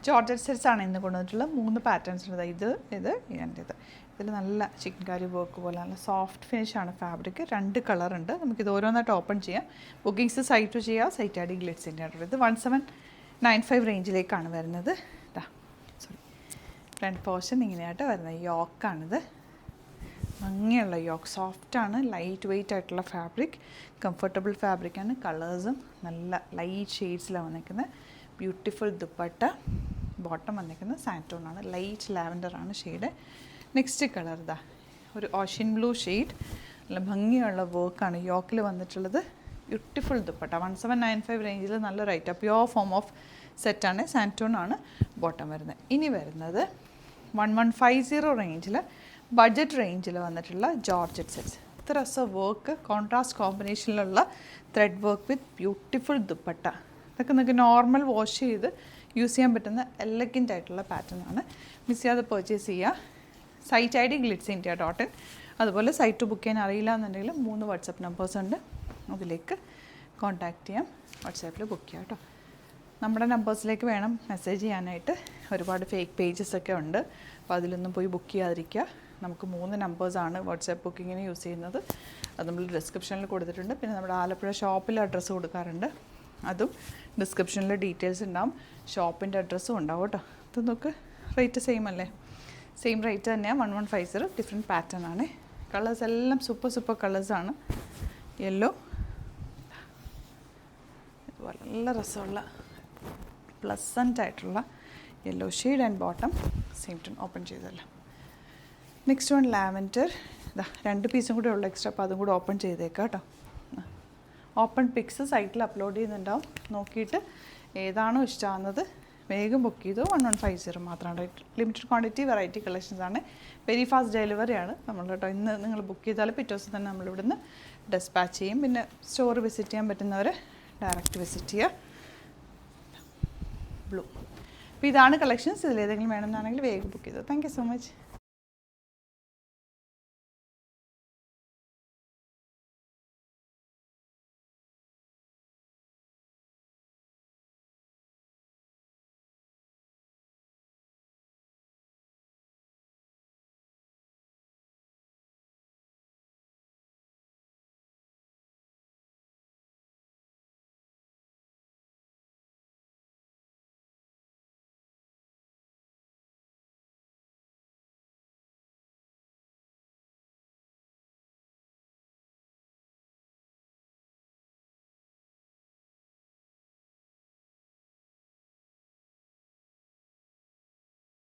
georgette sets ആണ് ഇന്ന് കൊണ്ടുവന്നിട്ടുള്ളത് 3 പാറ്റേൺസ് ഉണ്ട് ഇത് ഇതിൽ നല്ല ചിക്കൻകാരി വർക്ക് പോലെ നല്ല സോഫ്റ്റ് ഫിനിഷാണ് ഫാബ്രിക് 2 കളറുണ്ട് നമുക്കിത് ഓരോന്നായിട്ട് ഓപ്പൺ ചെയ്യാം ബുക്കിങ്സ് സൈറ്റ് ടു ചെയ്യാം സൈറ്റ് ഐ ഡി ഗ്ലിറ്റ്സിൻ്റെ ആയിട്ട് ഇത് 1795 റേഞ്ചിലേക്കാണ് വരുന്നത് ഫ്രണ്ട് പോർഷൻ ഇങ്ങനെയായിട്ട് വരുന്നത് യോക്കാണിത് ഭംഗിയുള്ള യോക്ക് സോഫ്റ്റാണ് ലൈറ്റ് വെയ്റ്റ് ആയിട്ടുള്ള ഫാബ്രിക് കംഫർട്ടബിൾ ഫാബ്രിക്കാണ് കളേഴ്സും നല്ല ലൈറ്റ് ഷെയ്ഡ്സിലാണ് വന്നിരിക്കുന്നത് ബ്യൂട്ടിഫുൾ ദുപ്പട്ട ബോട്ടം വന്നിരിക്കുന്നത് സാൻറ്റോണാണ് ലൈറ്റ് ലാവൻഡറാണ് ഷെയ്ഡ് നെക്സ്റ്റ് കളർ ഇതാ ഒരു ഓഷ്യൻ ബ്ലൂ ഷെയ്ഡ് നല്ല ഭംഗിയുള്ള വർക്കാണ് യോക്കിൽ വന്നിട്ടുള്ളത് ബ്യൂട്ടിഫുൾ ദുപ്പട്ട 1795 റേഞ്ചിൽ നല്ലൊരു ഐറ്റം പ്യുവർ ഫോം ഓഫ് സെറ്റാണ് സാൻറ്റോണാണ് ബോട്ടം വരുന്നത് ഇനി വരുന്നത് 1150 റേഞ്ചിൽ ബഡ്ജറ്റ് റേഞ്ചിൽ വന്നിട്ടുള്ള ജോർജറ്റ് സെറ്റ്സ് ഇത്ര രസം വർക്ക് കോൺട്രാസ്റ്റ് കോമ്പിനേഷനിലുള്ള thread work with beautiful dupatta ഇതൊക്കെ നിങ്ങൾക്ക് നോർമൽ വാഷ് ചെയ്ത് യൂസ് ചെയ്യാൻ പറ്റുന്ന എലഗൻ്റ് ആയിട്ടുള്ള പാറ്റേൺ ആണ് മിസ് ചെയ്യാതെ പർച്ചേസ് ചെയ്യുക സൈറ്റ് ഐ ഡി glitzindia.in അതുപോലെ സൈറ്റ് ബുക്ക് ചെയ്യാൻ അറിയില്ല എന്നുണ്ടെങ്കിൽ 3 വാട്സപ്പ് നമ്പേഴ്സ് ഉണ്ട് അതിലേക്ക് കോൺടാക്റ്റ് ചെയ്യാം വാട്സാപ്പിൽ ബുക്ക് ചെയ്യാം കേട്ടോ നമ്മുടെ നമ്പേഴ്സിലേക്ക് വേണം മെസ്സേജ് ചെയ്യാനായിട്ട് ഒരുപാട് ഫേക്ക് പേജസ് ഒക്കെ ഉണ്ട് അപ്പോൾ അതിലൊന്നും പോയി ബുക്ക് ചെയ്യാതിരിക്കുക നമുക്ക് 3 നമ്പേഴ്സാണ് വാട്സാപ്പ് ബുക്കിങ്ങിന് യൂസ് ചെയ്യുന്നത് അത് നമ്മൾ ഡിസ്ക്രിപ്ഷനിൽ കൊടുത്തിട്ടുണ്ട് പിന്നെ നമ്മുടെ ആലപ്പുഴ ഷോപ്പിൽ അഡ്രസ്സ് കൊടുക്കാറുണ്ട് അതും ഡിസ്ക്രിപ്ഷനിൽ ഡീറ്റെയിൽസ് ഉണ്ടാവും ഷോപ്പിൻ്റെ അഡ്രസ്സും ഉണ്ടാവും കേട്ടോ ഇത് നോക്ക് റേറ്റ് സെയിം അല്ലേ സെയിം റേറ്റ് തന്നെയാണ് 1150 ഡിഫറെൻറ്റ് പാറ്റേൺ ആണ് കളേഴ്സ് എല്ലാം സൂപ്പർ കളേഴ്സാണ് യെല്ലോ ഇതുപോലെ നല്ല രസമുള്ള പ്ലസൻ്റ് ആയിട്ടുള്ള yellow shade and bottom same tone open ചെയ്തല്ലോ നെക്സ്റ്റ് വൺ ലാവൻഡർ ഇതാ 2 പീസും കൂടെ ഉള്ള എക്സ്ട്രാ അപ്പോൾ അതും കൂടെ ഓപ്പൺ ചെയ്തേക്കാം കേട്ടോ ഓപ്പൺ പിക്സ് സൈറ്റിൽ അപ്ലോഡ് ചെയ്യുന്നുണ്ടാവും നോക്കിയിട്ട് ഏതാണോ ഇഷ്ടമാകുന്നത് വേഗം ബുക്ക് ചെയ്തു 1150 മാത്രമാണ് ലിമിറ്റഡ് ക്വാണ്ടിറ്റി വെറൈറ്റി കളക്ഷൻസ് ആണ് വെരി ഫാസ്റ്റ് ഡെലിവറി ആണ് നമ്മൾ കേട്ടോ ഇന്ന് നിങ്ങൾ ബുക്ക് ചെയ്താൽ പിറ്റേ ദിവസം തന്നെ നമ്മളിവിടുന്ന് ഡെസ്പാച്ച് ചെയ്യും പിന്നെ സ്റ്റോർ വിസിറ്റ് ചെയ്യാൻ പറ്റുന്നവർ ഡയറക്റ്റ് വിസിറ്റ് ചെയ്യുക ബ്ലൂ അപ്പോൾ ഇതാണ് കളക്ഷൻസ് ഇതിലേതെങ്കിലും വേണമെന്നാണെങ്കിൽ വേഗം ബുക്ക് ചെയ്തു താങ്ക് യു സോ മച്ച്